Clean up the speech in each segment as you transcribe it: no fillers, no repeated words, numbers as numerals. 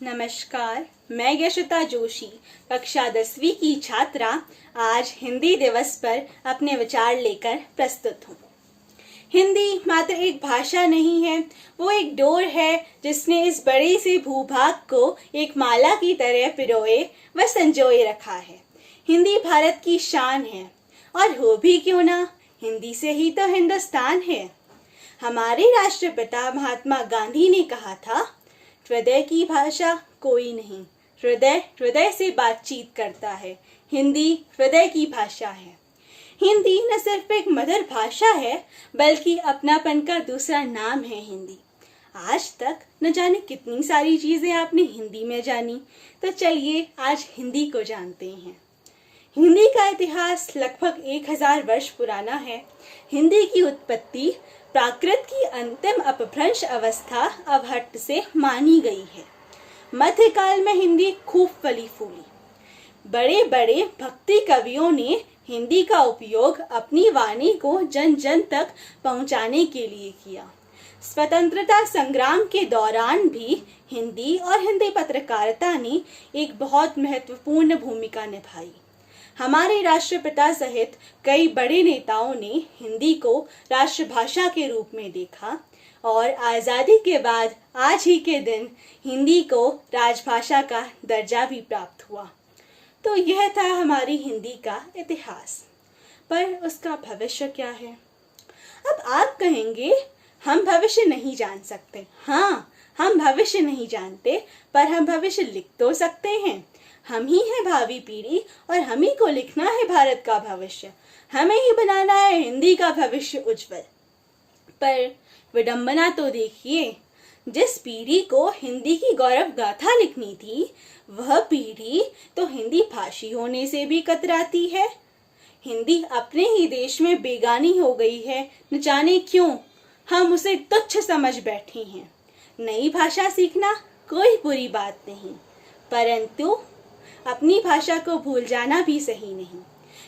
नमस्कार, मैं यशिता जोशी, कक्षा 10वीं की छात्रा आज हिंदी दिवस पर अपने विचार लेकर प्रस्तुत हूँ। हिंदी मात्र एक भाषा नहीं है, वो एक डोर है जिसने इस बड़े से भूभाग को एक माला की तरह पिरोए व संजोए रखा है। हिंदी भारत की शान है और हो भी क्यों ना, हिंदी से ही तो हिंदुस्तान है। हमारे राष्ट्रपिता महात्मा गांधी ने कहा था, हृदय की भाषा कोई नहीं, हृदय हृदय से बातचीत करता है। हिंदी हृदय की भाषा है। हिंदी न सिर्फ एक मधुर भाषा है, बल्कि अपनापन का दूसरा नाम है हिंदी। आज तक न जाने कितनी सारी चीजें आपने हिंदी में जानी, तो चलिए आज हिंदी को जानते हैं। हिंदी का इतिहास लगभग 1000 वर्ष पुराना है। हिंदी की उत्पत्ति प्राकृत की अंतिम अपभ्रंश अवस्था अवहट्ट से मानी गई है। मध्यकाल में हिंदी खूब फली फूली। बड़े बड़े भक्ति कवियों ने हिंदी का उपयोग अपनी वाणी को जन जन तक पहुंचाने के लिए किया। स्वतंत्रता संग्राम के दौरान भी हिंदी और हिंदी पत्रकारिता ने एक बहुत महत्वपूर्ण भूमिका निभाई। हमारे राष्ट्रपिता सहित कई बड़े नेताओं ने हिंदी को राष्ट्रभाषा के रूप में देखा और आज़ादी के बाद आज ही के दिन हिंदी को राजभाषा का दर्जा भी प्राप्त हुआ। तो यह था हमारी हिंदी का इतिहास, पर उसका भविष्य क्या है? अब आप कहेंगे हम भविष्य नहीं जान सकते। हाँ, हम भविष्य नहीं जानते, पर हम भविष्य लिख तो सकते हैं। हम ही है भावी पीढ़ी और हम ही को लिखना है भारत का भविष्य। हमें ही बनाना है हिंदी का भविष्य उज्जवल। पर विडंबना तो देखिए, जिस पीढ़ी को हिंदी की गौरव गाथा लिखनी थी, वह पीढ़ी तो हिंदी भाषी होने से भी कतराती है। हिंदी अपने ही देश में बेगानी हो गई है, न जाने क्यों। हम उसे तुच्छ समझ बैठे हैं। नई भाषा सीखना कोई बुरी बात नहीं, परंतु अपनी भाषा को भूल जाना भी सही नहीं।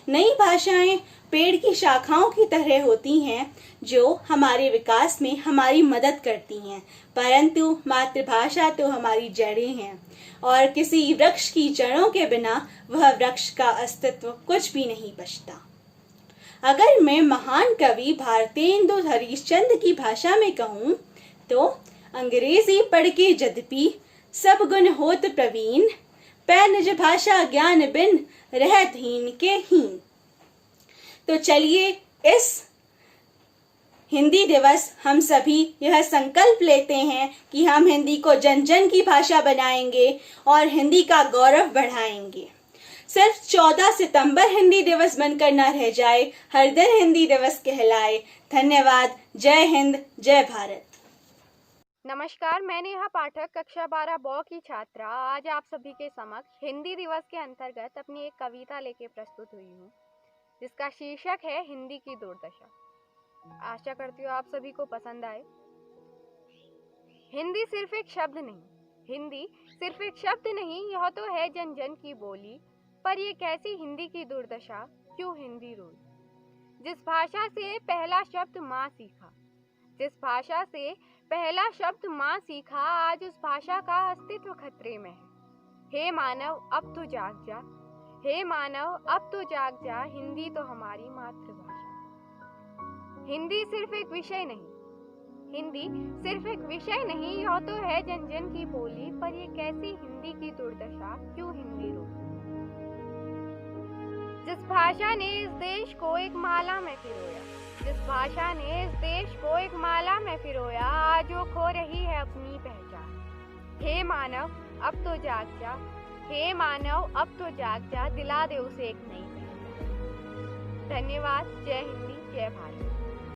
नई भाषाएं पेड़ की शाखाओं की तरह होती हैं, जो हमारे विकास में हमारी मदद करती हैं, परंतु मातृभाषा तो हमारी जड़ें हैं और किसी वृक्ष की जड़ों के बिना वह वृक्ष का अस्तित्व कुछ भी नहीं बचता। अगर मैं महान कवि भारतेंदु हरिश्चंद्र की भाषा में कहूँ तो अंग्रेजी पढ़ के यद्यपि सब गुण होत प्रवीण, पै निज भाषा ज्ञान बिन रहत हीन के हीन। तो चलिए इस हिंदी दिवस हम सभी यह संकल्प लेते हैं कि हम हिंदी को जन जन की भाषा बनाएंगे और हिंदी का गौरव बढ़ाएंगे। सिर्फ 14 सितंबर हिंदी दिवस बनकर न रह जाए, हर दिन हिंदी दिवस कहलाए। धन्यवाद। जय हिंद, जय भारत। नमस्कार, मैं नेहा पाठक, कक्षा 12 ब की छात्रा आज आप सभी के समक्ष हिंदी दिवस के अंतर्गत अपनी एक कविता लेके प्रस्तुत हुई हूँ, जिसका शीर्षक है हिंदी की दुर्दशा। आशा करती हूँ आप सभी को पसंद आए। हिंदी सिर्फ एक शब्द नहीं, हिंदी सिर्फ एक शब्द नहीं, यह तो है जन जन की बोली। पर ये कैसी हिंदी की दुर्दशा, क्यों हिंदी रोई। जिस भाषा से पहला शब्द माँ सीखा, जिस भाषा से पहला शब्द माँ सीखा, आज उस भाषा का अस्तित्व खतरे में है। हे मानव अब तो जाग जा, हे मानव अब तो जाग जा, हिंदी तो हमारी मातृभाषा। हिंदी सिर्फ एक विषय नहीं, हिंदी सिर्फ एक विषय नहीं, यह तो है जन जन की बोली। पर ये कैसी हिंदी की दुर्दशा, क्यों हिंदी रोई। जिस भाषा ने इस देश को एक माला में पिरोया, जिस भाषा ने इस देश को एक माला में पिरोया, आज वो खो रही है अपनी पहचान। हे मानव अब तो जाग जा, हे मानव अब तो जाग जा, दिला दे उसे एक नई पहचान। धन्यवाद। जय हिंदी, जय भारत।